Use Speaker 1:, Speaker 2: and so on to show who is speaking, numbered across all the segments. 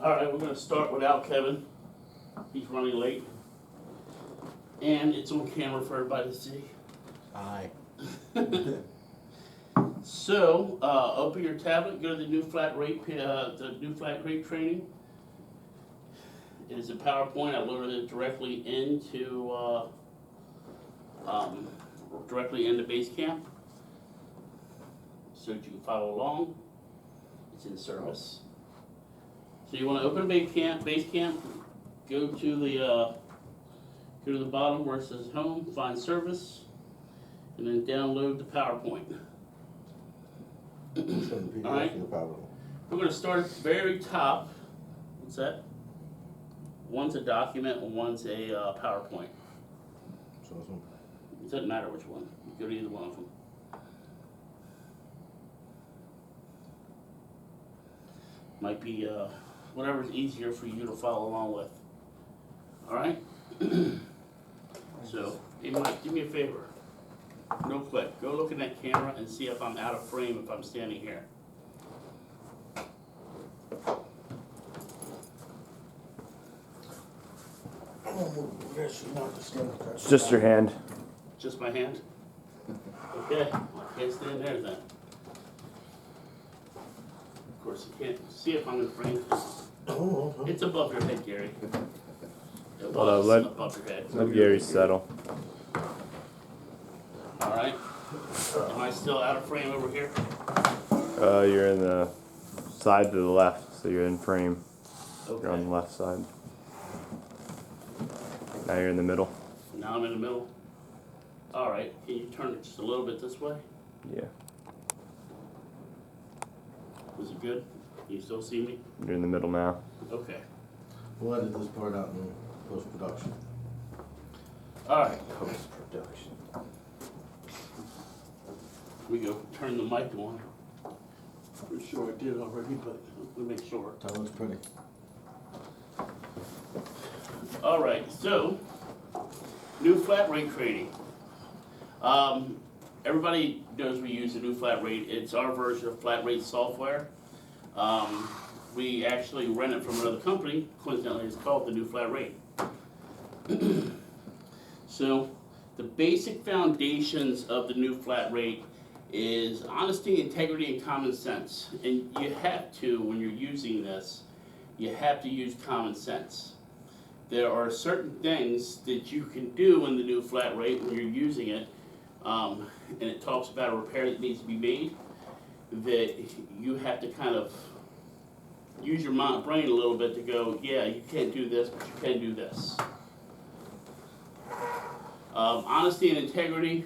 Speaker 1: Alright, we're gonna start without Kevin. He's running late. And it's on camera for everybody to see.
Speaker 2: Aye.
Speaker 1: So, open your tablet, go to the new flat rate, training. It is a PowerPoint. I loaded it directly into Basecamp, so that you can follow along. It's in service. So you want to open Basecamp, go to the bottom where it says Home, find Service, and then download the PowerPoint. All right. We're going to start at the very top. What's that? One's a document and one's a PowerPoint. It doesn't matter which one. You go to either one of them. Might be whatever's easier for you to follow along with. All right? So, hey Mike, do me a favor. Real quick, go look in that camera and see if I'm out of frame if I'm standing here.
Speaker 3: It's just your hand.
Speaker 1: Just my hand? Okay, I can't stand there then. Of course, you can't see if I'm in frame. It's above your head, Gary. It was above your head.
Speaker 3: Let Gary settle.
Speaker 1: Alright. Am I still out of frame over here?
Speaker 3: You're in the side to the left, so you're in frame.
Speaker 1: Okay.
Speaker 3: You're on the left side. Now you're in the middle.
Speaker 1: Now I'm in the middle. Alright, can you turn it just a little bit this way?
Speaker 3: Yeah.
Speaker 1: Was it good? Can you still see me?
Speaker 3: You're in the middle now.
Speaker 1: Okay.
Speaker 2: We'll edit this part out in post-production.
Speaker 1: Alright,
Speaker 3: Post-production.
Speaker 1: we go turn the mic on. I'm sure I did already, but we'll make sure.
Speaker 2: That looks pretty.
Speaker 1: Alright, so, new flat rate training. Everybody knows we use the new flat rate. It's our version of flat rate software. We actually rent it from another company. Coincidentally, it's called the new flat rate. So, the basic foundations of the new flat rate is honesty, integrity, and common sense. And you have to, when you're using this, you have to use common sense. There are certain things that you can do in the new flat rate when you're using it, and it talks about a repair that needs to be made, that you have to kind of use your brain a little bit to go, yeah, you can't do this, but you can do this. Honesty and integrity,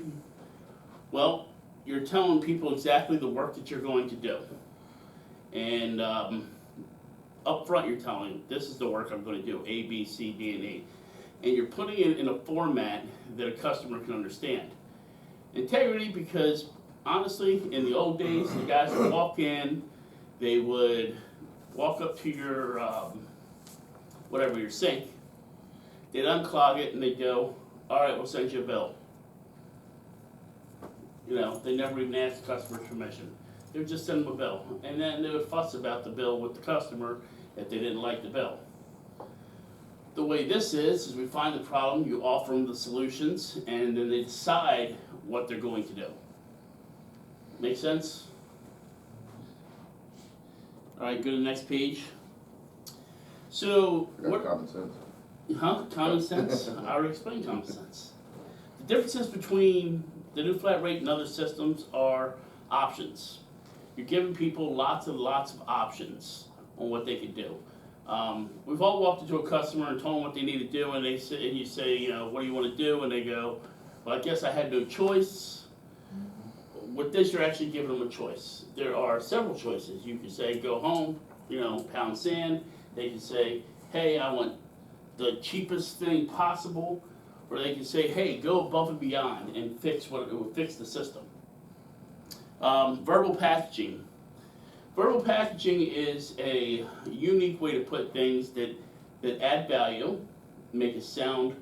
Speaker 1: well, you're telling people exactly the work that you're going to do. And up front you're telling them, this is the work I'm going to do, A, B, C, D, and E. And you're putting it in a format that a customer can understand. Integrity, because honestly, in the old days, the guys would walk in, they would walk up to your, your sink, they'd unclog it and they'd go, all right, we'll send you a bill. You know, they never even asked the customer's permission. They would just send them a bill. And then they would fuss about the bill with the customer if they didn't like the bill. The way this is we find the problem, you offer them the solutions, and then they decide what they're going to do. Make sense? All right, go to the next page. So, what?
Speaker 4: Common sense.
Speaker 1: Huh? Common sense? I already explained common sense. The differences between the new flat rate and other systems are options. You're giving people lots of options on what they can do. We've all walked into a customer and told them what they need to do, and you say, you know, what do you want to do? And they go, well, I guess I had no choice. With this, you're actually giving them a choice. There are several choices. You can say, go home, you know, pound sand. They can say, hey, I want the cheapest thing possible. Or they can say, hey, go above and beyond and fix the system. Verbal packaging. Verbal packaging is a unique way to put things that add value, make it sound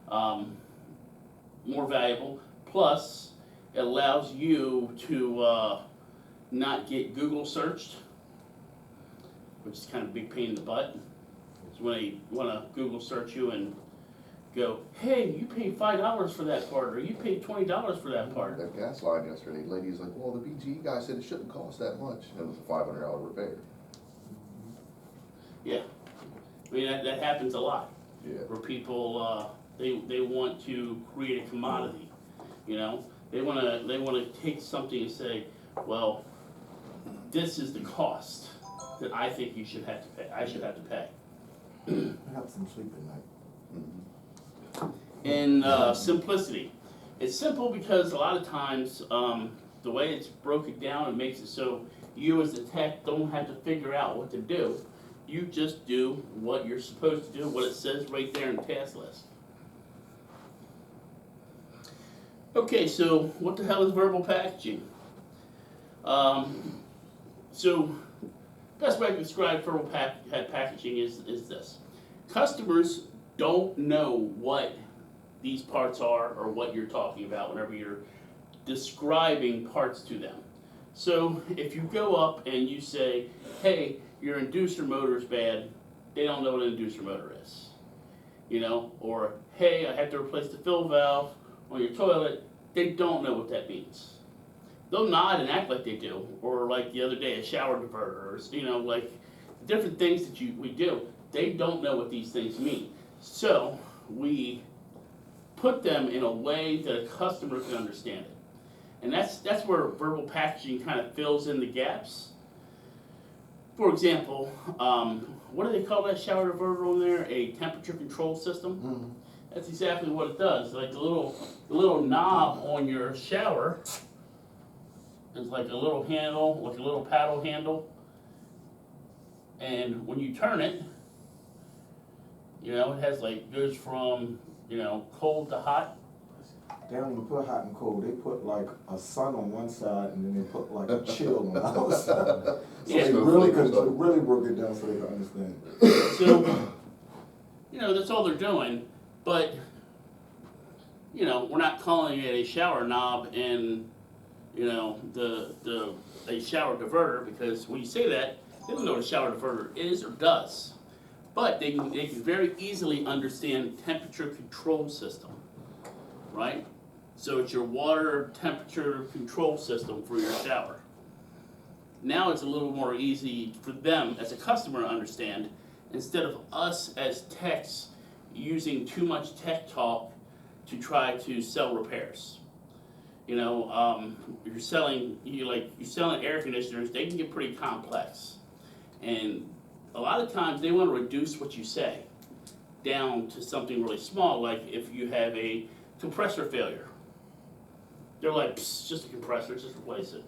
Speaker 1: more valuable, plus it allows you to not get Google searched, which is kind of a big pain in the butt. It's when they want to Google search you and go, hey, you paid $5 for that part, or you paid $20 for that part.
Speaker 4: That gas line yesterday, the lady's like, well, the BGE guy said it shouldn't cost that much, and it was a $500 repair.
Speaker 1: Yeah, I mean, that happens a lot,
Speaker 4: Yeah.
Speaker 1: where people, they want to create a commodity, you know? They wanna take something and say, well, this is the cost that I think you should have to pay, I should have to pay.
Speaker 2: It helps them sleep at night.
Speaker 1: In simplicity. It's simple because a lot of times, the way it's broken down, it makes it so you as the tech don't have to figure out what to do. You just do what you're supposed to do, what it says right there in the task list. Okay, so what the hell is verbal packaging? So best way to describe verbal packaging is this. Customers don't know what these parts are or what you're talking about whenever you're describing parts to them. So if you go up and you say, hey, your inducer motor is bad, they don't know what an inducer motor is. You know, or hey, I have to replace the fill valve on your toilet, they don't know what that means. They'll nod and act like they do, or like the other day, a shower diverter, or, you know, like different things that we do. They don't know what these things mean. So we put them in a way that a customer can understand it. And that's where verbal packaging kind of fills in the gaps. For example, what do they call that shower diverter on there? A temperature control system?
Speaker 2: Mm-hmm.
Speaker 1: That's exactly what it does. Like the little knob on your shower is like a little handle, like a little paddle handle. And when you turn it, you know, it has like, goes from, you know, cold to hot.
Speaker 5: They don't even put hot and cold. They put like a sun on one side and then they put like a chill on the other side. So
Speaker 1: Yeah.
Speaker 5: they really broke it down so they can understand.
Speaker 1: So, you know, that's all they're doing, but, you know, we're not calling it a shower knob and, you know, a shower diverter, because when you say that, they don't know what a shower diverter is or does. But they can very easily understand temperature control system, right? So it's your water temperature control system for your shower. Now it's a little more easy for them as a customer to understand, instead of us as techs using too much tech talk to try to sell repairs. You know, you're selling air conditioners, they can get pretty complex. And a lot of times they want to reduce what you say down to something really small, like if you have a compressor failure. They're like, psst, just a compressor, just replace it.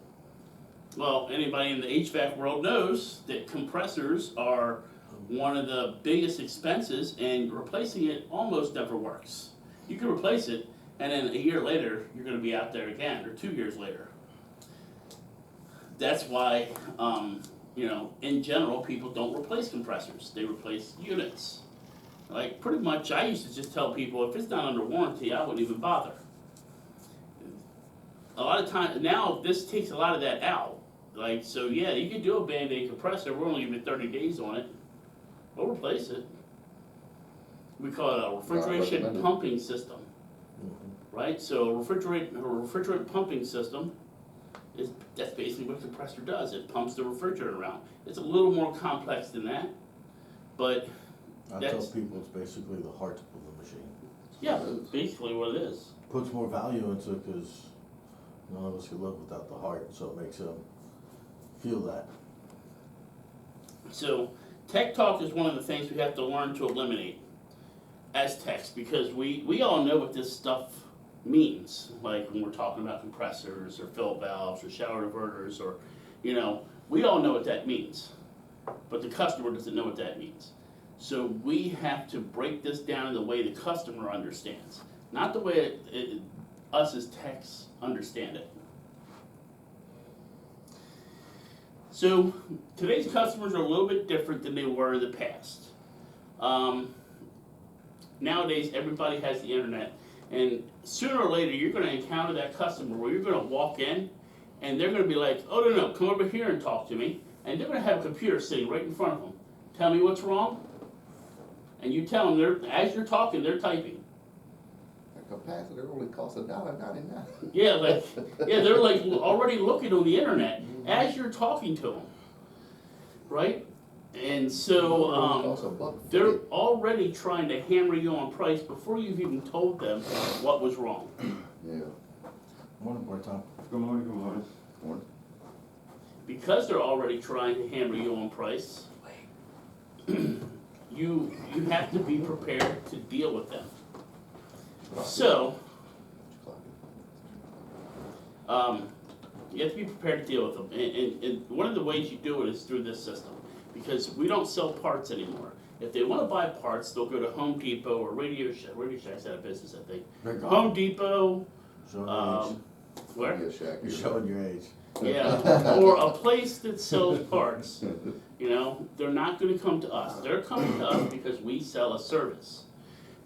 Speaker 1: Well, anybody in the HVAC world knows that compressors are one of the biggest expenses, and replacing it almost never works. You can replace it, and then a year later, you're going to be out there again, or 2 years later. That's why, you know, in general, people don't replace compressors. They replace units. Like, pretty much, I used to just tell people, if it's not under warranty, I wouldn't even bother. A lot of times, now, this takes a lot of that out. Like, so yeah, you can do a Band-Aid compressor, we're only giving 30 days on it. We'll replace it. We call it a refrigeration
Speaker 4: recommended.
Speaker 1: pumping system. Right, so a refrigerant pumping system that's basically what a compressor does. It pumps the refrigerant around. It's a little more complex than that, but
Speaker 2: I tell people it's basically the heart of the machine.
Speaker 1: yeah, basically what it is.
Speaker 2: Puts more value into it because none of us can live without the heart, so it makes them feel that.
Speaker 1: So tech talk is one of the things we have to learn to eliminate as techs, because we all know what this stuff means. Like when we're talking about compressors or fill valves or shower diverters, or, you know, we all know what that means, but the customer doesn't know what that means. So we have to break this down in the way the customer understands, not the way us as techs understand it. So today's customers are a little bit different than they were in the past. Nowadays, everybody has the internet, and sooner or later, you're going to encounter that customer where you're going to walk in, and they're going to be like, oh, no, come over here and talk to me. and they're gonna have a computer sitting right in front of them. Tell me what's wrong, and you tell them, as you're talking, they're typing.
Speaker 4: A capacitor only costs $1.99.
Speaker 1: Yeah, they're like already looking on the internet as you're talking to them, right? And so,
Speaker 4: Costs $1.50.
Speaker 1: they're already trying to hammer you on price before you've even told them what was wrong.
Speaker 4: Yeah.
Speaker 2: Morning, boy, Tom.
Speaker 6: Good morning, good morning.
Speaker 4: Morning.
Speaker 1: Because they're already trying to hammer you on price, you have to be prepared to deal with them. So, you have to be prepared to deal with them. And one of the ways you do it is through this system, because we don't sell parts anymore. If they want to buy parts, they'll go to Home Depot or Radio Shack. Radio Shack's out of business, I think. Home Depot,
Speaker 2: Showing your age.
Speaker 1: where?
Speaker 4: Yeah, Shaq.
Speaker 2: You're showing your age.
Speaker 1: Yeah, or a place that sells parts. You know, they're not gonna come to us. They're coming to us because we sell a service.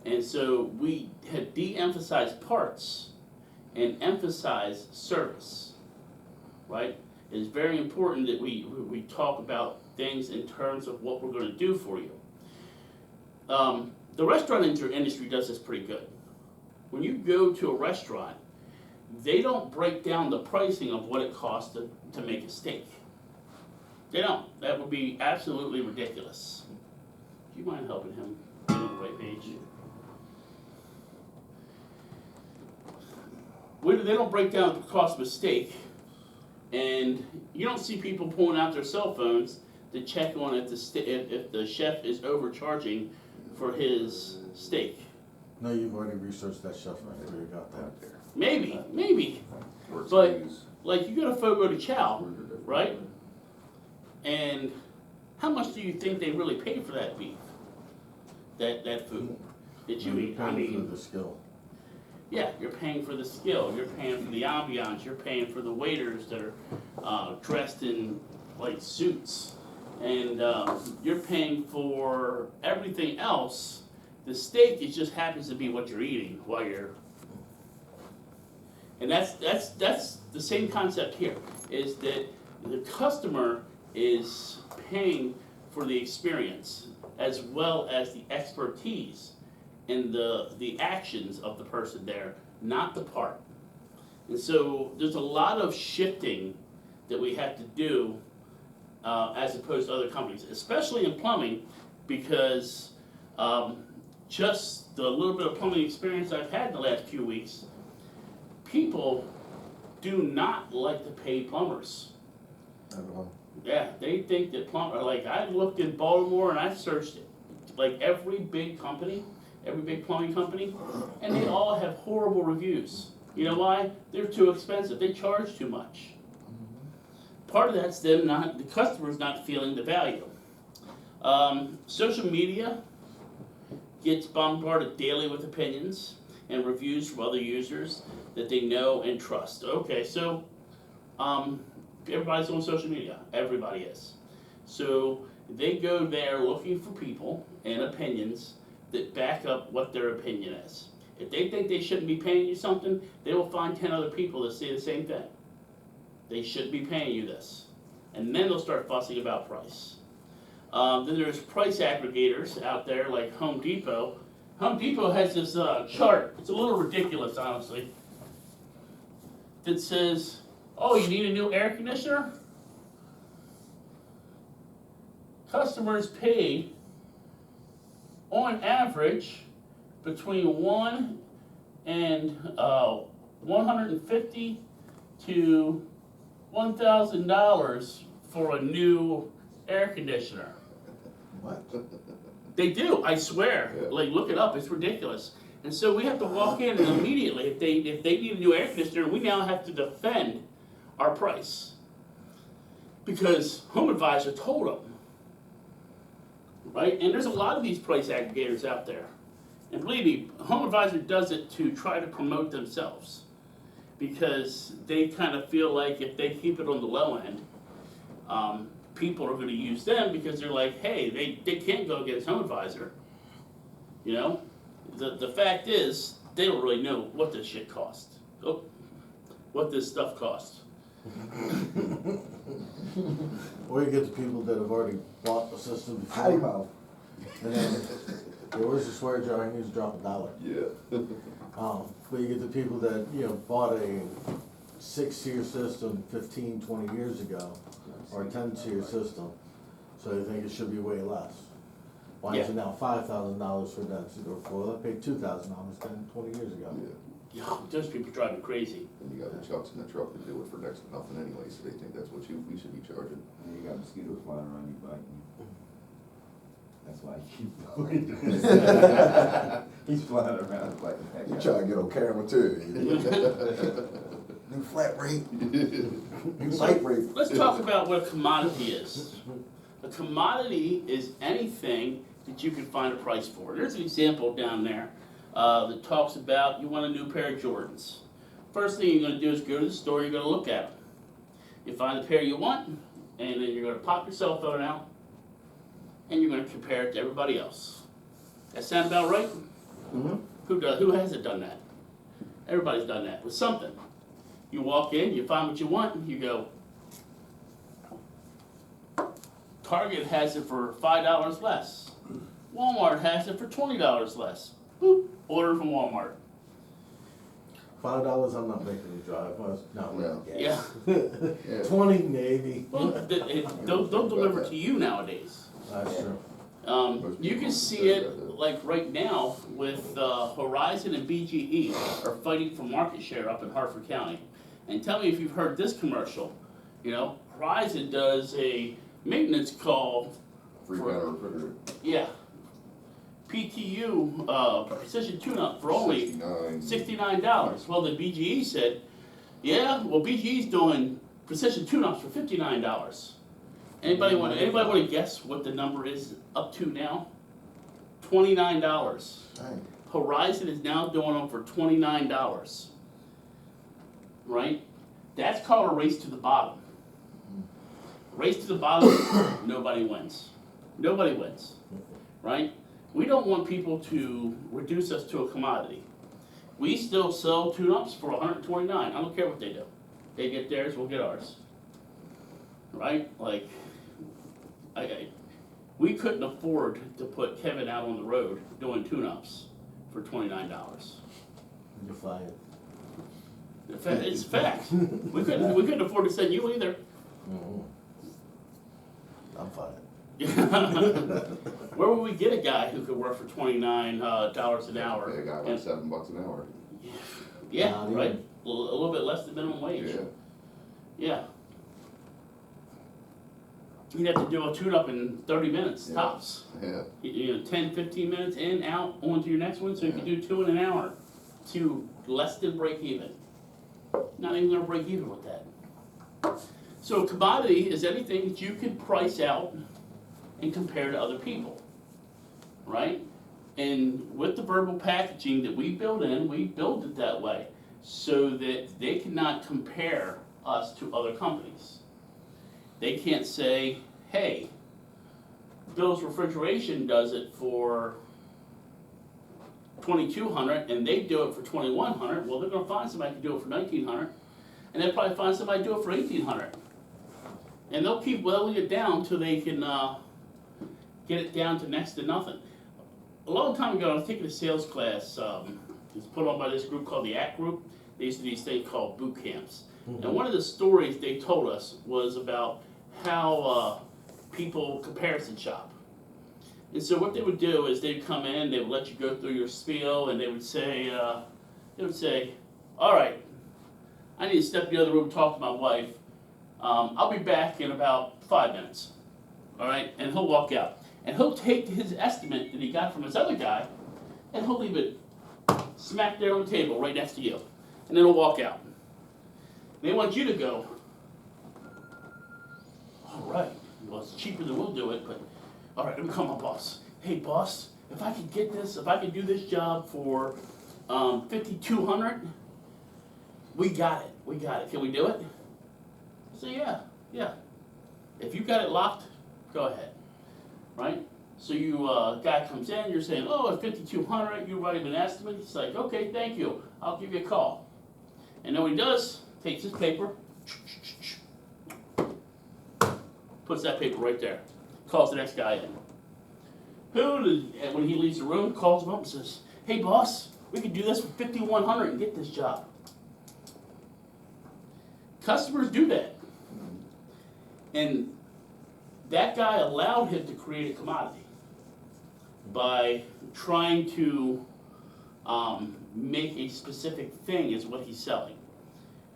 Speaker 1: And so we had de-emphasized parts and emphasized service, right? It's very important that we talk about things in terms of what we're gonna do for you. The restaurant industry does this pretty good. When you go to a restaurant, they don't break down the pricing of what it costs to make a steak. They don't. That would be absolutely ridiculous. Do you mind helping him get on the right page? They don't break down the cost of a steak, and you don't see people pulling out their cell phones to check on if the chef is overcharging for his steak.
Speaker 2: No, you've already researched that chef, I figured you got that.
Speaker 1: Maybe.
Speaker 4: Works
Speaker 1: But-
Speaker 4: use.
Speaker 1: Like you go to Fogo de Chao, right? And how much do you think they really pay for that beef? That food that you eat? I
Speaker 2: Paying
Speaker 1: mean,
Speaker 2: for the skill.
Speaker 1: yeah, you're paying for the skill, you're paying for the ambiance, you're paying for the waiters that are dressed in like suits, and you're paying for everything else. The steak, it just happens to be what you're eating while you're. And that's the same concept here, is that the customer is paying for the experience as well as the expertise and the actions of the person there, not the part. And so there's a lot of shifting that we have to do as opposed to other companies, especially in plumbing, because just the little bit of plumbing experience I've had in the last few weeks, people do not like to pay plumbers. Yeah, they think that like I looked in Baltimore and I searched it, like every big plumbing company, and they all have horrible reviews. You know why? They're too expensive, they charge too much. Part of that's the customers not feeling the value. Social media gets bombarded daily with opinions and reviews from other users that they know and trust. Okay, so everybody's on social media. Everybody is. So they go there looking for people and opinions that back up what their opinion is. If they think they shouldn't be paying you something, they will find 10 other people that say the same thing. They shouldn't be paying you this. And then they'll start fussing about price. Then there's price aggregators out there like Home Depot. Home Depot has this chart, it's a little ridiculous honestly, that says, oh, you need a new air conditioner? Customers paid, on average, between $1 and $150 to $1,000 for a new air conditioner.
Speaker 5: What?
Speaker 1: They do, I swear.
Speaker 4: Yeah.
Speaker 1: Like, look it up, it's ridiculous. And so we have to walk in and immediately, if they need a new air conditioner, we now have to defend our price. Because Home Advisor told them. Right? And there's a lot of these price aggregators out there. And believe me, Home Advisor does it to try to promote themselves. Because they kind of feel like if they keep it on the low end, people are going to use them because they're like, hey, they can't go against Home Advisor. You know? The fact is, they don't really know what this shit costs. What this stuff costs.
Speaker 2: Or you get the people that have already bought the system
Speaker 5: Potty
Speaker 2: before.
Speaker 5: mouth.
Speaker 2: And then, yeah, where's the swear jar? I need to drop $1.
Speaker 4: Yeah.
Speaker 2: But you get the people that, you know, bought a 6-tier system 15, 20 years ago, or a 10-tier system, so they think it should be way less. Why is it now $5,000 for density, or for, I paid $2,000 10, 20 years ago?
Speaker 4: Yeah.
Speaker 1: Yeah, those people drive me crazy.
Speaker 4: And you got the trucks in the truck that do it for next to nothing anyway, so they think that's what we should be charging.
Speaker 6: And you got mosquitoes flying around you biting you. That's why he keeps doing this. He's flying around like a heck.
Speaker 5: You try to get on camera too. New flat rate, new light rate.
Speaker 1: Let's talk about what a commodity is. A commodity is anything that you can find a price for. There's an example down there that talks about you want a new pair of Jordans. First thing you're going to do is go to the store, you're going to look at them. You find the pair you want, and then you're going to pop your cell phone out, and you're going to compare it to everybody else. That sound about right?
Speaker 2: Mm-hmm.
Speaker 1: Who hasn't done that? Everybody's done that with something. You walk in, you find what you want, and you go, Target has it for $5 less. Walmart has it for $20 less. Boop, order from Walmart.
Speaker 2: $5, I'm not making the drive, not
Speaker 4: No.
Speaker 1: Yeah.
Speaker 4: Yeah.
Speaker 2: 20 maybe.
Speaker 1: Well, they'll deliver to you nowadays.
Speaker 2: That's true.
Speaker 1: You can see it like right now with Horizon and BGE are fighting for market share up in Hartford County. And tell me if you've heard this commercial. You know, Horizon does a maintenance call.
Speaker 4: Free counter refrigerator.
Speaker 1: Yeah. PTU, precision tune-up for only $69. Well, the BGE said, yeah, well, BGE's doing precision tune-ups for $59. Anybody want to guess what the number is up to now? $29.
Speaker 4: Dang.
Speaker 1: Horizon is now doing them for $29. Right? That's called a race to the bottom. Race to the bottom, nobody wins. Nobody wins. Right? We don't want people to reduce us to a commodity. We still sell tune-ups for $129. I don't care what they do. They get theirs, we'll get ours. Right? Like, we couldn't afford to put Kevin out on the road doing tune-ups for $29.
Speaker 2: You're fired.
Speaker 1: It's a fact. We couldn't afford to send you either.
Speaker 2: Mm-hmm. I'm fired.
Speaker 1: Where would we get a guy who could work for $29 an hour?
Speaker 4: Pay a guy like
Speaker 1: And-
Speaker 4: $7 an hour.
Speaker 1: Yeah,
Speaker 2: Not
Speaker 1: right.
Speaker 2: even.
Speaker 1: A little bit less than minimum wage.
Speaker 4: Yeah.
Speaker 1: Yeah. You'd have to do a tune-up in 30 minutes
Speaker 4: Yeah.
Speaker 1: tops.
Speaker 4: Yeah.
Speaker 1: You know, 10, 15 minutes in, out, on to your next one. So you can do 2 in an hour to less than break even. Not even gonna break even with that. So a commodity is anything that you can price out and compare to other people, right? And with the verbal packaging that we build it that way so that they cannot compare us to other companies. They can't say, hey, Bill's Refrigeration does it for $2,200 and they do it for $2,100. Well, they're gonna find somebody to do it for $1,900, and they'll probably find somebody to do it for $1,800. And they'll keep whittling it down till they can get it down to next to nothing. A long time ago, I was taking a sales class. It's put on by this group called the ACT Group. They used to do these things called boot camps. And one of the stories they told us was about how people comparison shop. And so what they would do is they'd come in, they would let you go through your spiel, and they would say, all right, I need to step in the other room and talk to my wife. I'll be back in about 5 minutes. All right, and he'll walk out. And he'll take his estimate that he got from his other guy, and he'll leave it smack there on the table right next to you. And then he'll walk out. They want you to go, all right, well, it's cheaper than we'll do it, but all right, let me call my boss. Hey, boss, if I could do this job for $5,200, we got it. Can we do it? I say, yeah. If you got it locked, go ahead, right? So you, guy comes in, you're saying, oh, it's $5,200, you write him an estimate. He's like, okay, thank you, I'll give you a call. And then what he does, takes his paper, puts that paper right there, calls the next guy in. And when he leaves the room, calls him up and says, "Hey boss, we could do this for $5,100 and get this job." Customers do that. And that guy allowed him to create a commodity by trying to make a specific thing is what he's selling.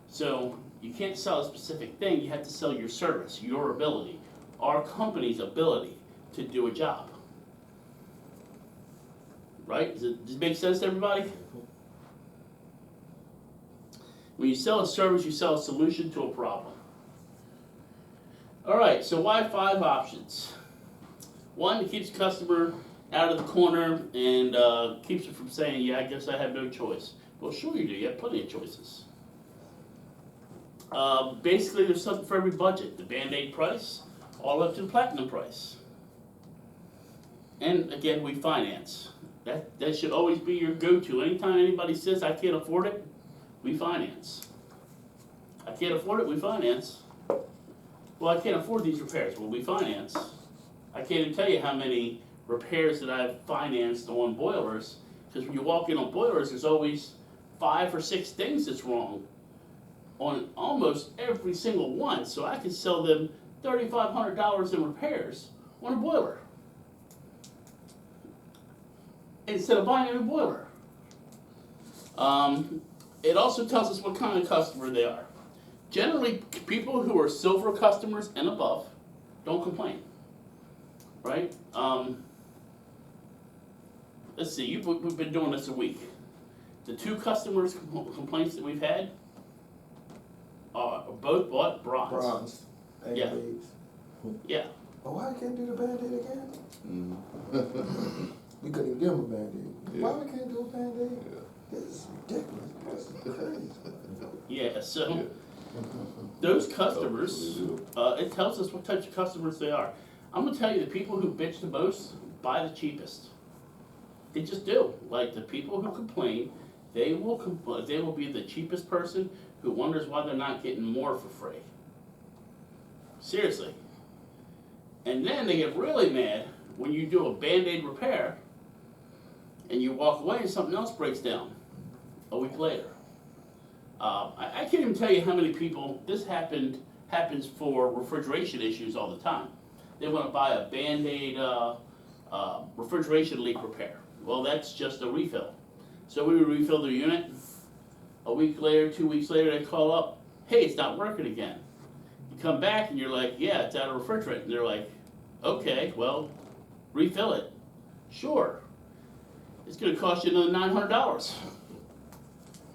Speaker 1: So you can't sell a specific thing, you have to sell your service, your ability, our company's ability to do a job. Right? Does it make sense to everybody? When you sell a service, you sell a solution to a problem. All right, so why 5 options? 1, it keeps the customer out of the corner and keeps it from saying, yeah, I guess I have no choice. Well, sure you do, you have plenty of choices. Basically, there's something for every budget. The Band-Aid price, all up to the Platinum price. And again, we finance. That should always be your go-to. Anytime anybody says, I can't afford it, we finance. I can't afford it, we finance. Well, I can't afford these repairs. Well, we finance. I can't even tell you how many repairs that I've financed on boilers, because when you walk in on boilers, there's always 5 or 6 things that's wrong on almost every single one. So I could sell them $3,500 in repairs on a boiler instead of buying a new boiler. It also tells us what kind of customer they are. Generally, people who are silver customers and above don't complain, right? Let's see, we've been doing this a week. The 2 customers complaints that we've had are both bought bronze.
Speaker 5: Bronze.
Speaker 1: Yeah.
Speaker 5: Band-Aids.
Speaker 1: Yeah,
Speaker 5: Oh, why I can't do the Band-Aid again?
Speaker 4: Mm.
Speaker 5: We couldn't even give him a Band-Aid.
Speaker 4: Yeah.
Speaker 5: Why we can't do a Band-Aid?
Speaker 4: Yeah.
Speaker 5: This is ridiculous. This is crazy.
Speaker 1: yeah, so
Speaker 4: Yeah.
Speaker 1: those customers,
Speaker 4: Oh,
Speaker 1: it tells us what types of customers they are. I'm gonna tell you, the people who bitch the most buy the cheapest. They just do. Like the people who complain, they will be the cheapest person who wonders why they're not getting more for free. Seriously. And then they get really mad when you do a Band-Aid repair and you walk away and something else breaks down a week later. I can't even tell you how many people this happens for refrigeration issues all the time. They want to buy a Band-Aid refrigeration leak repair. Well, that's just a refill. So we would refill their unit. A week later, 2 weeks later, they call up, hey, it's not working again. You come back and you're like, yeah, it's out of refrigerant. And they're like, okay, well, refill it. Sure. It's gonna cost you another $900.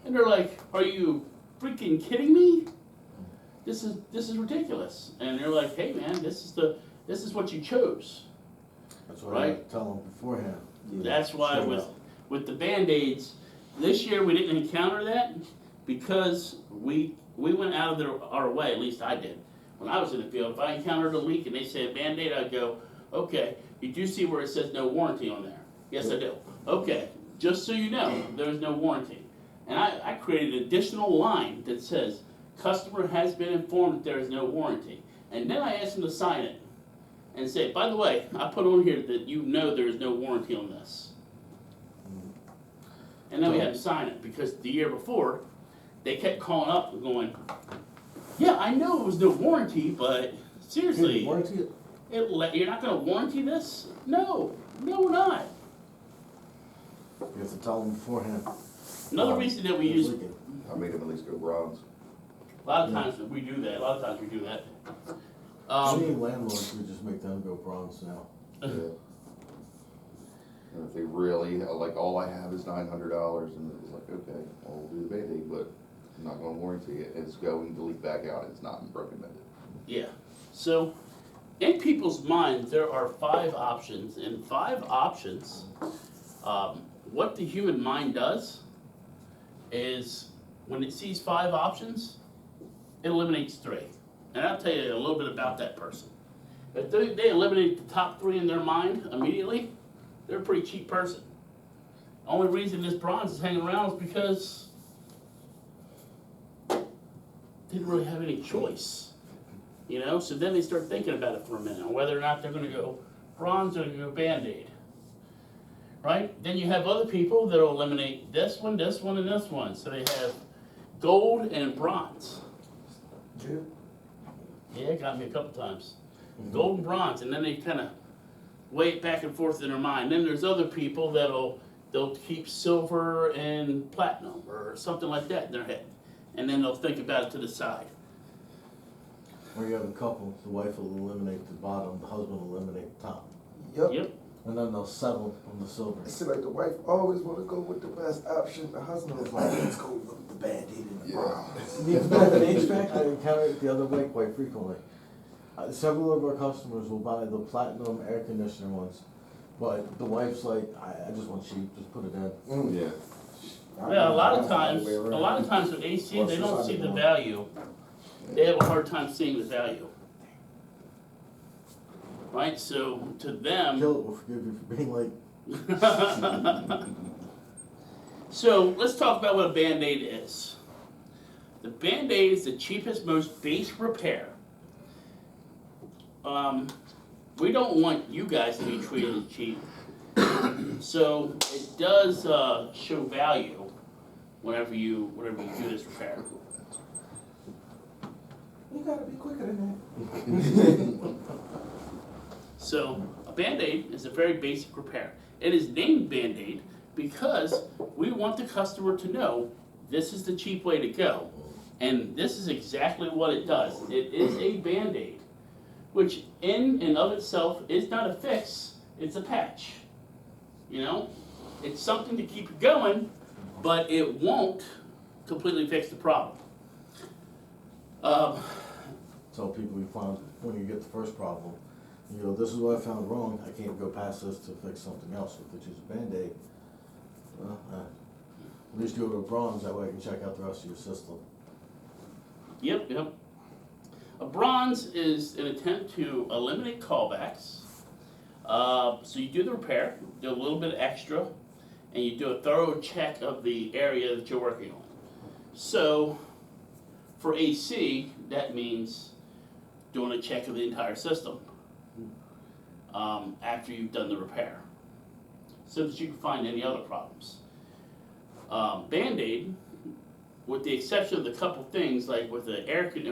Speaker 1: And they're like, are you freaking kidding me? This is ridiculous. And they're like, hey man, this is what you chose.
Speaker 2: That's why I
Speaker 1: Right.
Speaker 2: tell them beforehand.
Speaker 1: That's why
Speaker 2: Sure.
Speaker 1: with the Band-Aids, this year we didn't encounter that because we went out of our way, at least I did. When I was in the field, if I encountered a leak and they say a Band-Aid, I'd go, okay, you do see where it says no warranty on there? Yes, I do. Okay, just so you know, there's no warranty. And I created an additional line that says, customer has been informed that there is no warranty. And then I asked them to sign it and say, by the way, I put on here that you know there is no warranty on this. And then we had to sign it because the year before, they kept calling up and going, yeah, I know it was no warranty, but seriously,
Speaker 2: Hey, warranty it?
Speaker 1: you're not gonna warranty this? No, we're not.
Speaker 2: You have to tell them beforehand.
Speaker 1: Another reason that we
Speaker 2: It's
Speaker 1: use,
Speaker 2: leaking.
Speaker 4: I made them at least go bronze.
Speaker 1: a lot of times we do that,
Speaker 2: Many landlords, we just make them go bronze now.
Speaker 4: Yeah. And if they really, like, all I have is $900, and it's like, okay, well, we'll do the Band-Aid, but I'm not gonna warranty it, it's going to leak back out, it's not recommended.
Speaker 1: Yeah, so in people's minds, there are 5 options, and 5 options, what the human mind does is when it sees 5 options, it eliminates 3. And I'll tell you a little bit about that person. If they eliminate the top 3 in their mind immediately, they're a pretty cheap person. Only reason this bronze is hanging around is because they didn't really have any choice. You know, so then they start thinking about it for a minute, on whether or not they're gonna go bronze or go Band-Aid. Right? Then you have other people that'll eliminate this one, and this one. So they have gold and bronze.
Speaker 5: Jim?
Speaker 1: Yeah, it got me a couple times. Gold and bronze, and then they kind of weigh it back and forth in their mind. Then there's other people they'll keep silver and platinum or something like that in their head, and then they'll think about it to the side.
Speaker 2: Or you have a couple, the wife will eliminate the bottom, the husband will eliminate the top.
Speaker 1: Yep.
Speaker 2: And then they'll settle on the silver.
Speaker 5: It seems like the wife always wanna go with the best option, the husband is like, let's go with the Band-Aid and the
Speaker 4: Yeah.
Speaker 5: bronze.
Speaker 2: You know, in HVAC, I encounter it the other way quite frequently. Several of our customers will buy the platinum air conditioner ones, but the wife's like, I just want cheap, just put it in.
Speaker 4: Yeah.
Speaker 1: Yeah, a lot of times with AC, they don't see the value. They have a hard time seeing the value. Right, so to them.
Speaker 2: Kill it, we'll forgive you for being late.
Speaker 1: So let's talk about what a Band-Aid is. The Band-Aid is the cheapest, most base repair. We don't want you guys to be treated as cheap. So it does show value whenever you do this repair.
Speaker 5: You gotta be quicker than that.
Speaker 1: So a Band-Aid is a very basic repair. It is named Band-Aid because we want the customer to know this is the cheap way to go. And this is exactly what it does. It is a Band-Aid, which in and of itself is not a fix, it's a patch. You know, it's something to keep you going, but it won't completely fix the problem.
Speaker 2: Tell people you find, when you get the first problem, you know, this is what I found wrong, I can't go past this to fix something else. If they choose a Band-Aid, well, at least go to a bronze, that way I can check out the rest of your system.
Speaker 1: Yep. A bronze is an attempt to eliminate callbacks. So you do the repair, do a little bit extra, and you do a thorough check of the area that you're working on. So for AC, that means doing a check of the entire system after you've done the repair, so that you can find any other problems. Band-Aid, with the exception of the couple things, like with the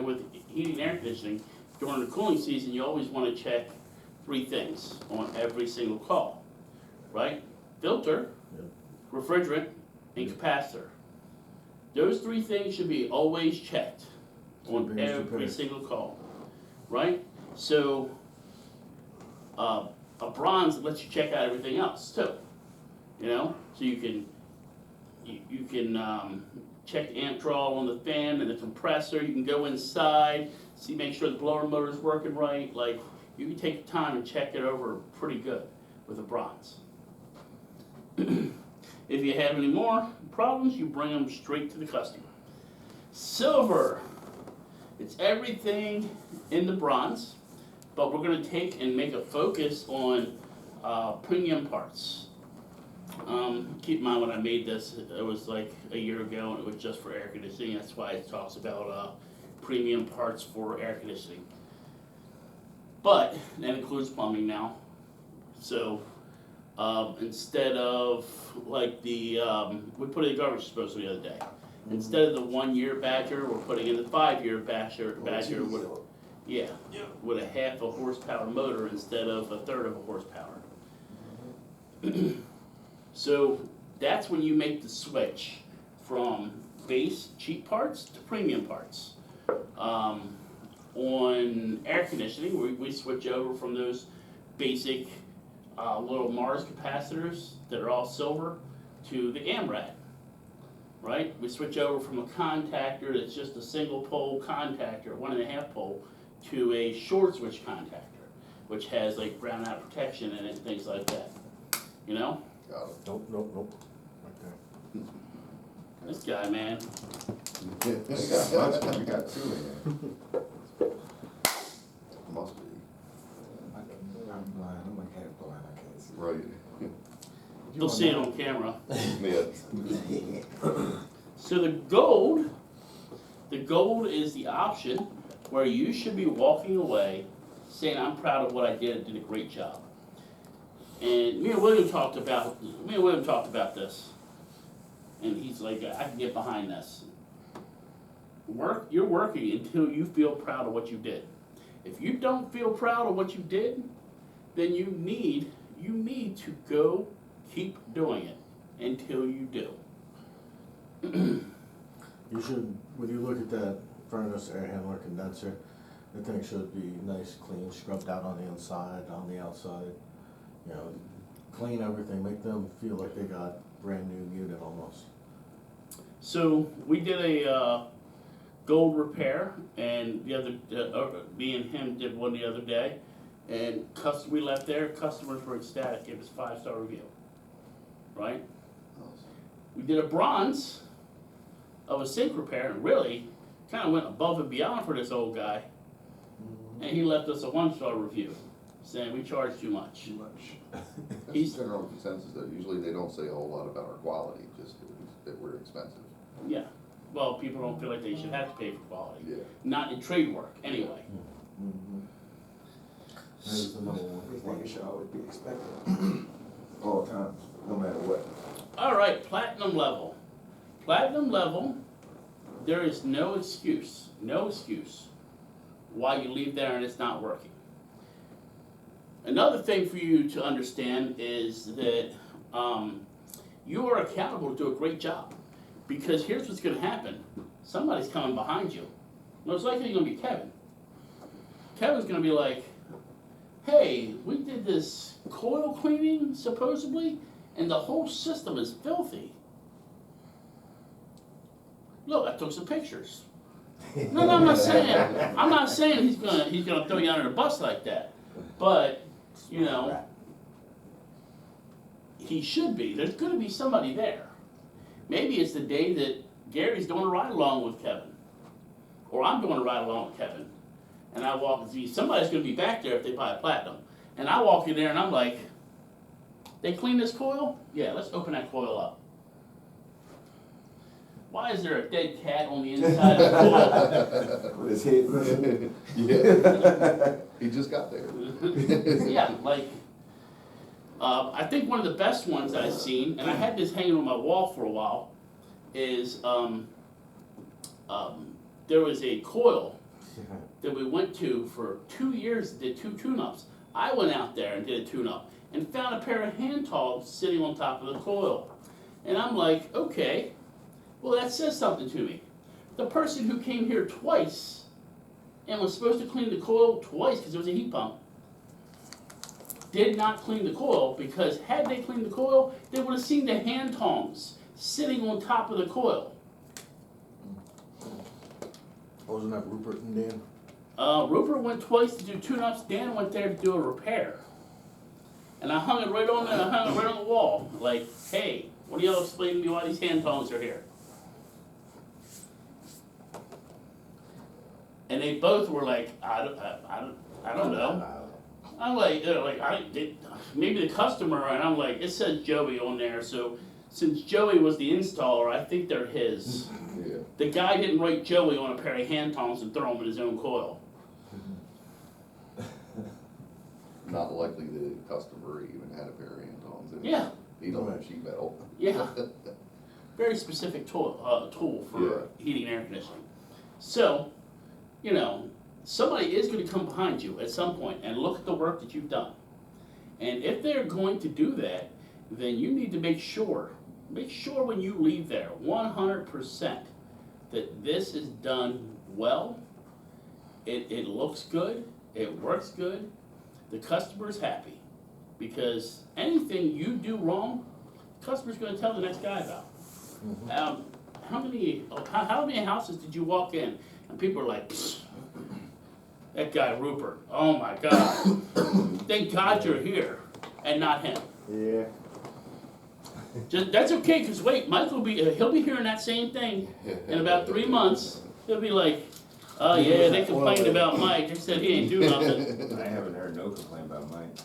Speaker 1: with heating and air conditioning, during the cooling season, you always want to check 3 things on every single call, right? Filter,
Speaker 2: Yep.
Speaker 1: refrigerant, and capacitor. Those 3 things should be always checked on
Speaker 2: Biggest
Speaker 1: every
Speaker 2: repair.
Speaker 1: single call, right? So, a bronze lets you check out everything else too, you know? So you can check the amp draw on the fan and the compressor. You can go inside, make sure the blower motor is working right. Like, you can take your time and check it over pretty good with a bronze. If you have any more problems, you bring them straight to the customer. Silver, it's everything in the bronze, but we're going to take and make a focus on premium parts. Keep in mind when I made this, it was like a year ago, and it was just for air conditioning. That's why it talks about premium parts for air conditioning. But that includes plumbing now. So instead of like we put in a garbage disposal the other day. Instead of the 1-year Badger, we're putting in the 5-year Badger with with a half a horsepower motor instead of a third of a horsepower. So that's when you make the switch from base cheap parts to premium parts. On air conditioning, we switch over from those basic little Mars capacitors that are all silver to the AMRAD, right? We switch over from a contactor that's just a single pole contactor, 1.5 pole, to a short switch contactor, which has like brownout protection in it and things like that, you know?
Speaker 4: Got it.
Speaker 2: Nope. Okay.
Speaker 1: This guy, man.
Speaker 6: You got a bunch, but you got 2 in there.
Speaker 4: Must be,
Speaker 5: I'm blind, I'm like half blind, I can't see.
Speaker 4: right.
Speaker 1: You'll see it on camera.
Speaker 4: Yeah.
Speaker 1: So the gold is the option where you should be walking away saying, I'm proud of what I did a great job. And me and William talked about this. And he's like, I can get behind this. You're working until you feel proud of what you did. If you don't feel proud of what you did, then you need to go keep doing it until you do.
Speaker 2: You should, when you look at that furnace, air handler, condenser, the thing should be nice, clean, scrubbed out on the inside, on the outside. You know, clean everything, make them feel like they got brand new unit almost.
Speaker 1: So we did a gold repair, and the other, me and him did one the other day, and we left there, customers were ecstatic, gave us 5-star review, right? We did a bronze of a sink repair, and really kind of went above and beyond for this old guy, and he left us a 1-star review, saying we charge too much.
Speaker 5: Too much.
Speaker 4: That's the general consensus, that usually they don't say a whole lot about our quality, just that we're expensive.
Speaker 1: Yeah, well, people don't feel like they should have to pay for quality,
Speaker 4: Yeah.
Speaker 1: not in trade work, anyway.
Speaker 5: Mhm.
Speaker 2: That is the number one
Speaker 5: Everything
Speaker 2: complaint.
Speaker 5: should always be expected. All times, no matter what.
Speaker 1: All right, platinum level. Platinum level, there is no excuse why you leave there and it's not working. Another thing for you to understand is that you are accountable to do a great job. Because here's what's going to happen. Somebody's coming behind you. Most likely it's going to be Kevin. Kevin's going to be like, hey, we did this coil cleaning, supposedly, and the whole system is filthy. Look, I took some pictures. No, I'm not saying he's gonna throw you under the bus like that. But, you know, he should be. There's gonna be somebody there. Maybe it's the day that Gary's doing a ride along with Kevin. Or I'm doing a ride along with Kevin. And I walk and see somebody's gonna be back there if they buy a platinum. And I walk in there and I'm like, they clean this coil? Yeah, let's open that coil up. Why is there a dead cat on the inside of the coil?
Speaker 5: With his head missing.
Speaker 4: Yeah. He just got there.
Speaker 1: Yeah, like, I think one of the best ones that I've seen, and I had this hanging on my wall for a while, is there was a coil that we went to for 2 years, did 2 tune-ups. I went out there and did a tune-up and found a pair of hand tongs sitting on top of the coil. And I'm like, okay, well that says something to me. The person who came here twice and was supposed to clean the coil twice because there was a heat pump, did not clean the coil, because had they cleaned the coil, they would have seen the hand tongs sitting on top of the coil.
Speaker 2: Wasn't that Rupert and Dan?
Speaker 1: Rupert went twice to do tune-ups, Dan went there to do a repair. And I hung it right on the wall, like, hey, what do y'all explain to me why these hand tongs are here? And they both were like, I don't know. I'm like, maybe the customer, and I'm like, it says Joey on there, so since Joey was the installer, I think they're his.
Speaker 4: Yeah.
Speaker 1: The guy didn't write Joey on a pair of hand tongs and throw them in his own coil.
Speaker 4: Not likely the customer even had a pair of hand tongs.
Speaker 1: Yeah.
Speaker 4: He don't have sheet metal.
Speaker 1: Yeah. Very specific tool for
Speaker 4: Yeah.
Speaker 1: heating and air conditioning. So, you know, somebody is going to come behind you at some point and look at the work that you've done. And if they're going to do that, then you need to make sure when you leave there, 100%, that this is done well, it looks good, it works good, the customer's happy. Because anything you do wrong, the customer's going to tell the next guy about. How many houses did you walk in and people are like, psst, that guy Rupert, oh my God, thank God you're here and not him.
Speaker 6: Yeah.
Speaker 1: That's okay, because wait, Mike he'll be hearing that same thing in about 3 months. He'll be like, oh yeah, they complained about Mike, they said he ain't do nothing.
Speaker 6: I haven't heard no complaint about Mike.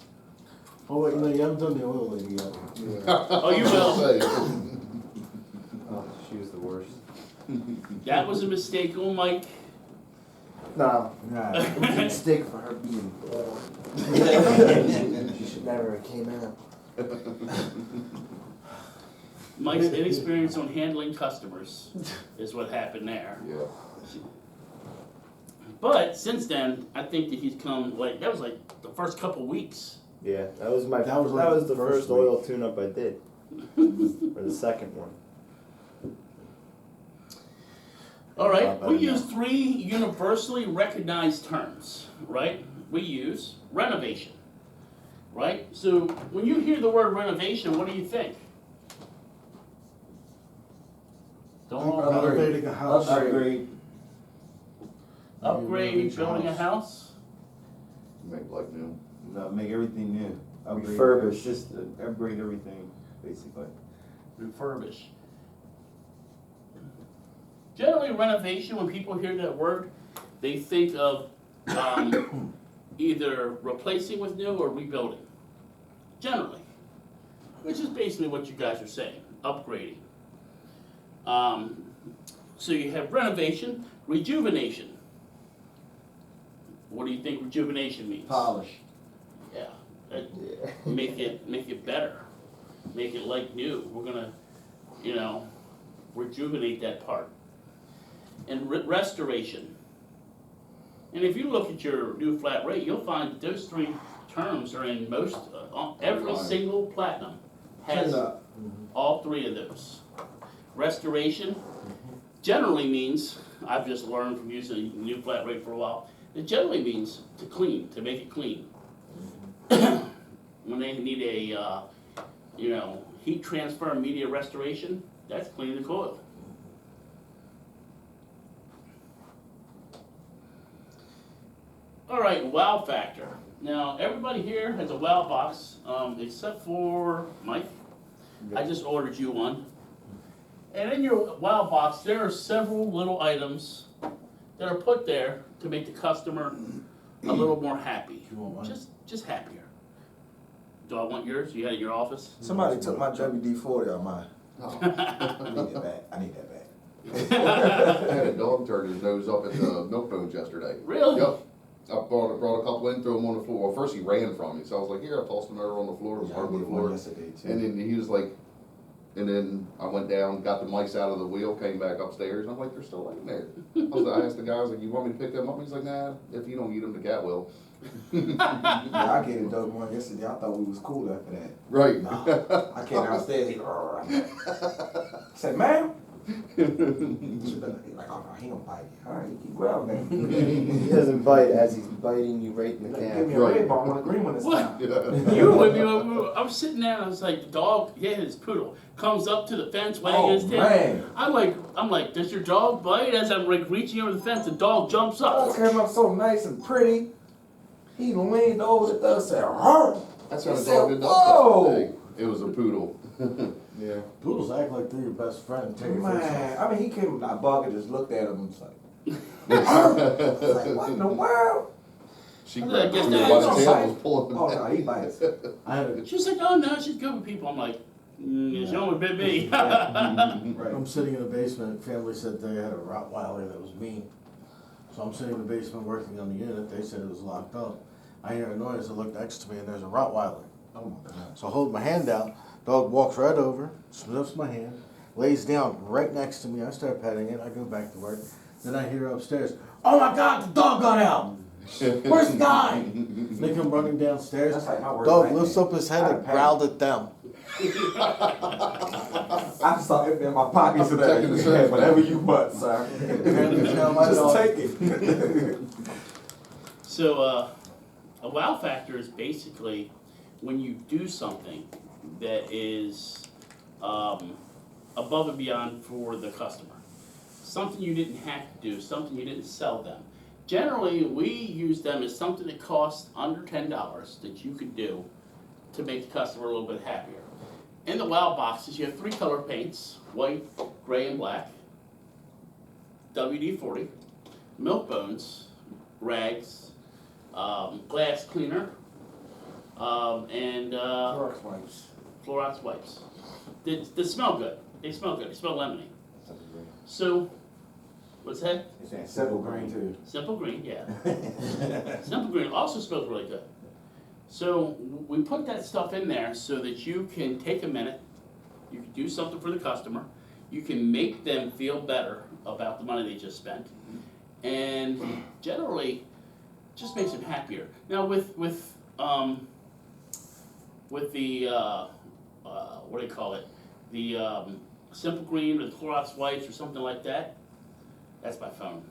Speaker 2: Oh, wait, no, you haven't done the oil lady yet.
Speaker 1: Oh, you will.
Speaker 6: Oh, she was the worst.
Speaker 1: That was a mistake on Mike.
Speaker 7: No,
Speaker 2: Nah.
Speaker 7: it was a mistake for her being born. She should never have came out.
Speaker 1: Mike's inexperience on handling customers is what happened there.
Speaker 4: Yeah.
Speaker 1: But since then, I think that he's come, like, that was like the first couple weeks.
Speaker 3: Yeah, that was my.
Speaker 2: That was like
Speaker 3: the
Speaker 2: first
Speaker 3: first oil tune-up I did, or the second one.
Speaker 1: All right,
Speaker 2: Not bad
Speaker 1: we
Speaker 2: enough.
Speaker 1: use 3 universally recognized terms, right? We use renovation, right? So when you hear the word renovation, what do you think? Don't
Speaker 2: Renovating a house.
Speaker 6: Upgrade.
Speaker 1: upgrade building a house.
Speaker 4: Make like new.
Speaker 6: No, make everything new. Upgrade.
Speaker 7: Refurbish.
Speaker 6: Just upgrade everything, basically.
Speaker 1: Refurbish. Generally, renovation, when people hear that word, they think of either replacing with new or rebuilding. Generally. Which is basically what you guys are saying, upgrading. So you have renovation, rejuvenation. What do you think rejuvenation means?
Speaker 6: Polish.
Speaker 1: Yeah, make it better, make it like new. We're gonna, rejuvenate that part. And restoration. And if you look at your new flat rate, you'll find that those 3 terms are in most, every
Speaker 4: Right.
Speaker 1: single platinum has all 3 of those. Restoration generally means, I've just learned from using the new flat rate for a while, it generally means to clean, to make it clean. When they need a, heat transfer media restoration, that's cleaning the coil. All right, wow factor. Now, everybody here has a wow box, except for Mike. I just ordered you one. And in your wow box, there are several little items that are put there to make the customer a little more happy.
Speaker 2: You want mine?
Speaker 1: Just happier. Do I want yours? You got it in your office?
Speaker 5: Somebody took my WD-40 out of mine.
Speaker 4: Oh.
Speaker 5: I need that back. I need that back.
Speaker 4: I had a dog turn his nose up at the milk bones yesterday.
Speaker 1: Really?
Speaker 4: Yep. I brought a couple in, threw them on the floor. Well, first he ran from me, so I was like, here, I tossed him over on the floor, it was
Speaker 5: Yeah, I
Speaker 4: hardwood
Speaker 5: did one
Speaker 4: floor.
Speaker 5: yesterday too.
Speaker 4: And then he was like, and then I went down, got the mice out of the wheel, came back upstairs, and I'm like, they're still laying there. I asked the guy, I was like, you want me to pick them up? He's like, nah, if you don't eat them, the cat will.
Speaker 5: Yeah, I gave a dog one yesterday. I thought we was cool after that.
Speaker 4: Right.
Speaker 5: Nah, I came downstairs. He I said, "Ma'am." He's like, "Oh no, he don't bite you. All right, you keep growling."
Speaker 7: He doesn't bite as he's biting you right in the
Speaker 5: Give me
Speaker 7: calf.
Speaker 5: a red bone. I want a green one this
Speaker 1: What?
Speaker 5: time.
Speaker 1: You were with me. I was sitting there and I was like, the dog, his poodle, comes up to the fence, wagging his tail.
Speaker 5: Man.
Speaker 1: I'm like, does your dog bite? As I'm like reaching over the fence, the dog jumps
Speaker 5: Dog
Speaker 1: up.
Speaker 5: came up so nice and pretty. He leaned over the dog and said, "Huh."
Speaker 4: That's how
Speaker 5: He
Speaker 4: the
Speaker 5: said,
Speaker 4: dog did that
Speaker 5: "Whoa."
Speaker 4: day. It was a poodle.
Speaker 7: Yeah.
Speaker 2: Poodles act like they're your best friend. Take your face
Speaker 5: Man,
Speaker 2: off.
Speaker 5: I mean, he came, I bugged just looked at him and was like, I was like, what in the world?
Speaker 4: She
Speaker 1: I
Speaker 4: grabbed
Speaker 1: guess
Speaker 4: him
Speaker 1: that
Speaker 4: by
Speaker 1: is
Speaker 4: the
Speaker 5: a
Speaker 4: tail
Speaker 5: bite.
Speaker 4: and was pulling
Speaker 5: Oh
Speaker 4: him
Speaker 5: no,
Speaker 4: down.
Speaker 5: he bites.
Speaker 2: I had a,
Speaker 1: She's like, oh no, she's good with people. I'm like, it's only been me.
Speaker 5: Right.
Speaker 2: I'm sitting in the basement, family said they had a Rottweiler that was mean. So I'm sitting in the basement working on the unit, they said it was locked up. I hear a noise, I look next to me and there's a Rottweiler.
Speaker 5: Oh my God.
Speaker 2: So I hold my hand out, dog walks right over, sniffs my hand, lays down right next to me, I start petting it, I go back to work. Then I hear upstairs, oh my God, the dog got out! Where's the guy? They come running downstairs,
Speaker 5: That's like my worst
Speaker 2: dog
Speaker 5: nightmare.
Speaker 2: lifts up his head and growled at them.
Speaker 5: I saw it in my pockets
Speaker 4: I'm
Speaker 5: today.
Speaker 4: protecting the service.
Speaker 5: Whatever you want, sir.
Speaker 2: Tell my
Speaker 5: Just
Speaker 2: dog.
Speaker 5: take it.
Speaker 1: So a wow factor is basically when you do something that is above and beyond for the customer. Something you didn't have to do, something you didn't sell them. Generally, we use them as something that costs under $10 that you could do to make the customer a little bit happier. In the wow boxes, you have 3 color paints, white, gray, and black, WD-40, milk bones, rags, glass cleaner, and
Speaker 5: Clorox wipes.
Speaker 1: Clorox wipes. They smell good. They smell good. They smell lemony. So What's that?
Speaker 6: It's saying
Speaker 5: Simple green too.
Speaker 1: Simple green, yeah. Simple green also smells really good. So we put that stuff in there so that you can take a minute, you can do something for the customer, you can make them feel better about the money they just spent, and generally just makes them happier. Now with the what do you call it? The Simple Green or the Clorox wipes or something like that, that's my phone.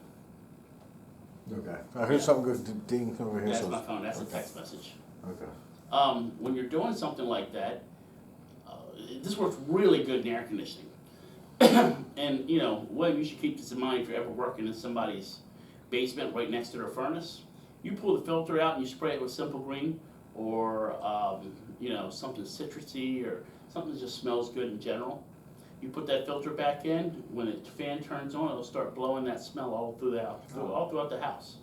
Speaker 2: Okay, I heard something good ding over here.
Speaker 1: That's
Speaker 2: So
Speaker 1: my phone, that's a text message.
Speaker 2: okay.
Speaker 1: When you're doing something like that, this works really good in air conditioning. And you know, well, you should keep this in mind if you're ever working in somebody's basement right next to their furnace. You pull the filter out and you spray it with Simple Green, or you know, something citrusy or something that just smells good in general. You put that filter back in, when the fan turns on, it'll start blowing that smell all throughout the house.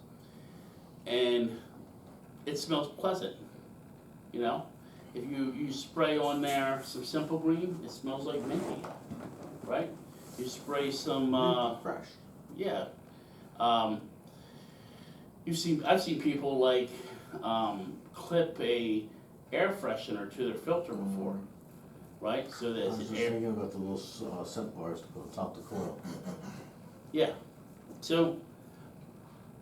Speaker 1: And it smells pleasant, you know? If you spray on there some Simple Green, it smells like minty, right? You spray some,
Speaker 5: Fresh.
Speaker 1: yeah. I've seen people like clip a air freshener to their filter before, right? So
Speaker 2: I
Speaker 1: that
Speaker 2: was
Speaker 1: it's
Speaker 2: just
Speaker 1: air.
Speaker 2: thinking about the little scent bars to put on top of the coil.
Speaker 1: Yeah. So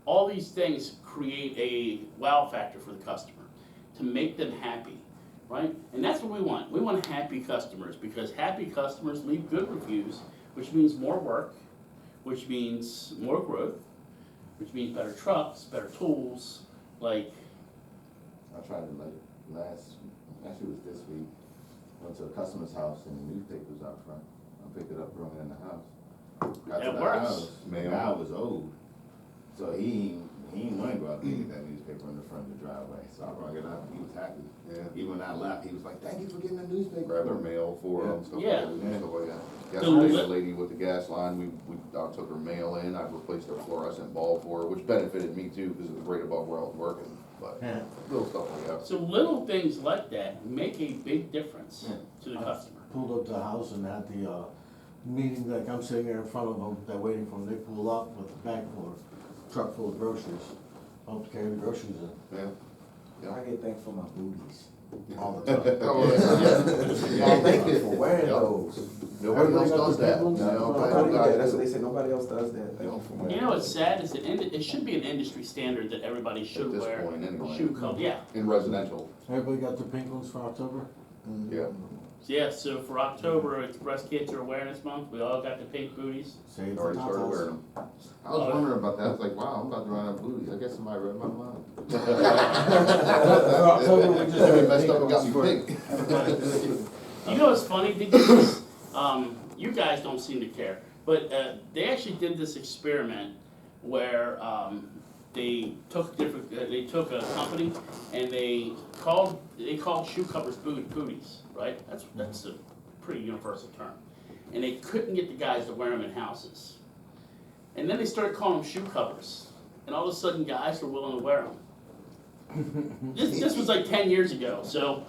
Speaker 1: all these things create a wow factor for the customer to make them happy, right? And that's what we want. We want happy customers, because happy customers leave good reviews, which means more work, which means more growth, which means better trucks, better tools, like,
Speaker 6: I tried it like actually it was this week. Went to a customer's house and the newspaper was out front. I picked it up, brought it in the house. Got
Speaker 1: That
Speaker 6: to the
Speaker 1: works.
Speaker 6: house, the guy was old. So he didn't want to go out there and get that newspaper in the front of the driveway. So I brought it up, he was happy.
Speaker 4: Yeah.
Speaker 6: Even when I left, he was like, thank you for getting the newspaper.
Speaker 4: Grab their mail for them, stuff like
Speaker 1: Yeah.
Speaker 4: that, we do stuff like that.
Speaker 1: So
Speaker 4: Yesterday,
Speaker 1: li-
Speaker 4: the lady with the gas line, I took her mail in, I replaced her fluorescent bulb for her, which benefited me too, because it was right above where I was working, but
Speaker 2: Yeah.
Speaker 4: little stuff like that.
Speaker 1: so little things like that make a big difference to the customer.
Speaker 2: Pulled up to the house and had the meeting, like I'm sitting there in front of them, they're waiting for them, they pull up with a bag full of, truck full of groceries. Help to carry the groceries in.
Speaker 4: Yeah.
Speaker 5: I get thanked for my booties.
Speaker 2: All the time.
Speaker 4: Oh, yeah.
Speaker 5: Yeah, thank you for wearing
Speaker 4: Yep.
Speaker 5: those.
Speaker 4: Nobody
Speaker 2: Everybody
Speaker 4: else
Speaker 2: got
Speaker 4: does
Speaker 2: the
Speaker 4: that.
Speaker 2: big ones?
Speaker 4: No,
Speaker 5: Nobody,
Speaker 4: nobody
Speaker 5: yeah, that's
Speaker 4: does
Speaker 5: what
Speaker 4: it.
Speaker 5: they say, nobody else does that. Thank you for wearing
Speaker 1: You know what's sad is that it should be an industry standard that everybody should
Speaker 4: At this
Speaker 1: wear
Speaker 4: point, anyway.
Speaker 1: shoe cover. Yeah,
Speaker 4: In residential,
Speaker 2: Everybody got their pink ones for October?
Speaker 4: yeah.
Speaker 1: yeah. So for October, it's Breast Cancer Awareness Month. We all got the pink booties.
Speaker 2: Save the
Speaker 4: Already started
Speaker 2: tatas.
Speaker 4: wearing them.
Speaker 6: I was wondering about that. I was like, wow, I'm about to run out of booties. I guess somebody read my mind.
Speaker 2: October, we just
Speaker 4: Everybody
Speaker 2: had
Speaker 4: messed
Speaker 2: pink
Speaker 4: up and got
Speaker 2: ones
Speaker 4: me
Speaker 2: for-
Speaker 4: pink.
Speaker 1: You know what's funny? They did this, you guys don't seem to care, but they actually did this experiment where they took a company and they called shoe covers booties, right? That's a pretty universal term. And they couldn't get the guys to wear them in houses. And then they started calling them shoe covers, and all of a sudden guys were willing to wear them. This was like 10 years ago, so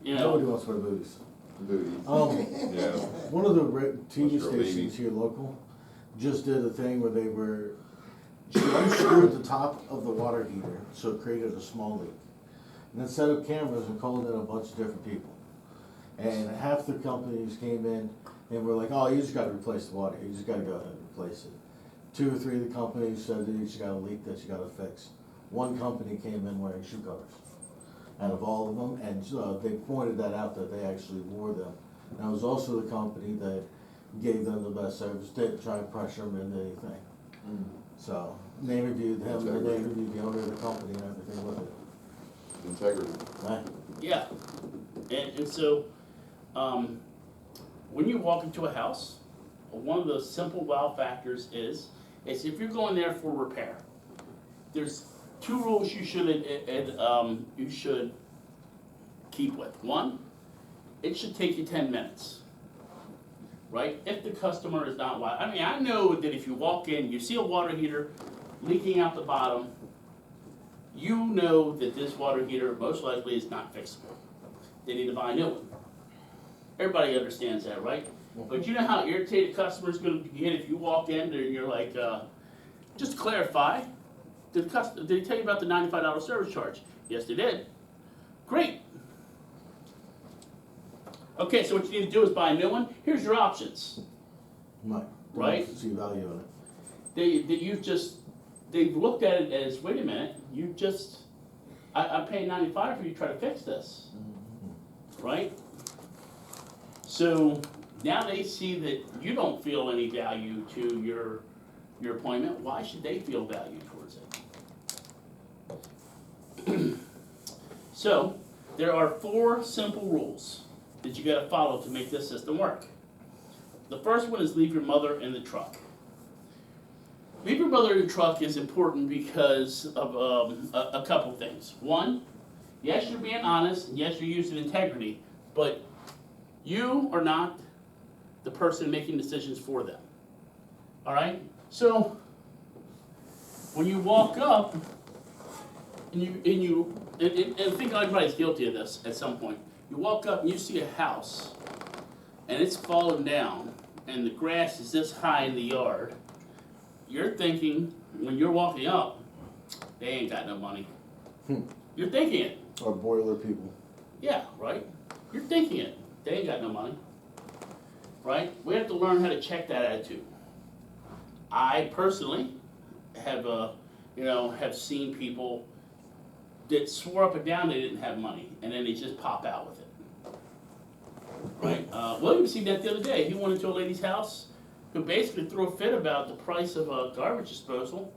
Speaker 1: you know.
Speaker 2: Nobody wants to wear booties.
Speaker 6: Booties.
Speaker 2: Yeah. One of the TV
Speaker 6: What's your
Speaker 2: stations
Speaker 6: baby?
Speaker 2: here local just did a thing where she unscrewed the top of the water heater, so it created a small leak. And then set up cameras and called in a bunch of different people. And half the companies came in and were like, oh, you just gotta replace the water, you just gotta go ahead and replace it. 2 or 3 of the companies said that you just got a leak that you gotta fix. One company came in wearing shoe covers out of all of them, and they pointed that out that they actually wore them. And it was also the company that gave them the best service, didn't try and pressure them into anything. So, they interviewed him, and they interviewed the owner of the company and everything with it.
Speaker 4: Integrity.
Speaker 2: Right?
Speaker 1: Yeah, and so, when you walk into a house, one of the simple wow factors is if you're going there for repair, there's 2 rules you should keep with. One, it should take you 10 minutes, right? If the customer is not wild. I mean, I know that if you walk in, you see a water heater leaking out the bottom, you know that this water heater most likely is not fixable. They need to buy a new one. Everybody understands that, right? But you know how irritated customers gonna get if you walk in there and you're like, just to clarify, did they tell you about the $95 service charge? Yes, they did. Great. Okay, so what you need to do is buy a new one. Here's your options.
Speaker 2: Right. See value in it.
Speaker 1: They've looked at it as, wait a minute, I'm paying $95 for you to try to fix this, right? So now they see that you don't feel any value to your appointment. Why should they feel value towards it? So there are 4 simple rules that you gotta follow to make this system work. The first one is leave your mother in the truck. Leave your mother in the truck is important because of a couple things. One, yes, you're being honest, and yes, you're using integrity, but you are not the person making decisions for them. All right? So when you walk up, and I think everybody's guilty of this at some point. You walk up and you see a house, and it's fallen down, and the grass is this high in the yard. You're thinking, when you're walking up, they ain't got no money. You're thinking it.
Speaker 2: Or boiler people.
Speaker 1: Yeah, right? You're thinking it. They ain't got no money. Right? We have to learn how to check that attitude. I personally have seen people that swore up and down they didn't have money, and then they just pop out with it. Right? William seen that the other day. He went into a lady's house who basically threw a fit about the price of a garbage disposal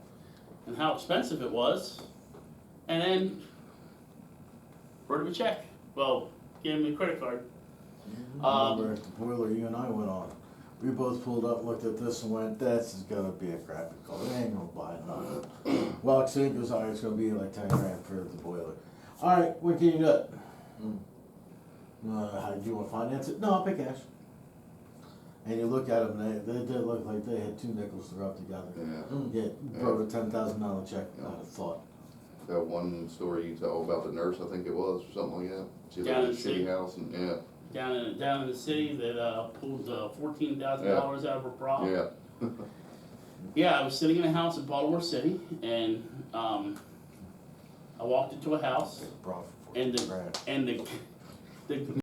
Speaker 1: and how expensive it was, and then wrote him a check. Well, gave him a credit card.
Speaker 2: Remember the boiler you and I went on. We both pulled up, looked at this and went, this is gonna be a crappy car. They ain't gonna buy it. Well, Exink goes, all right, it's gonna be like 10 grand for the boiler. All right, what can you get? How do you want to finance it? No, I'll pay cash. And you look at them, they did look like they had 2 nickels to rub together.
Speaker 4: Yeah.
Speaker 2: Wrote a $10,000 check, I'd have thought.
Speaker 4: That one story you tell about the nurse, I think it was, or something like that. She lived
Speaker 1: Down
Speaker 4: in a
Speaker 1: in the city.
Speaker 4: shitty house, and
Speaker 1: Down in the city that pulled $14,000 out of her bra.
Speaker 4: yeah.
Speaker 1: Yeah, I was sitting in a house in Baltimore City, and I walked into a house,
Speaker 2: Brought
Speaker 1: and
Speaker 2: $14 grand.
Speaker 1: the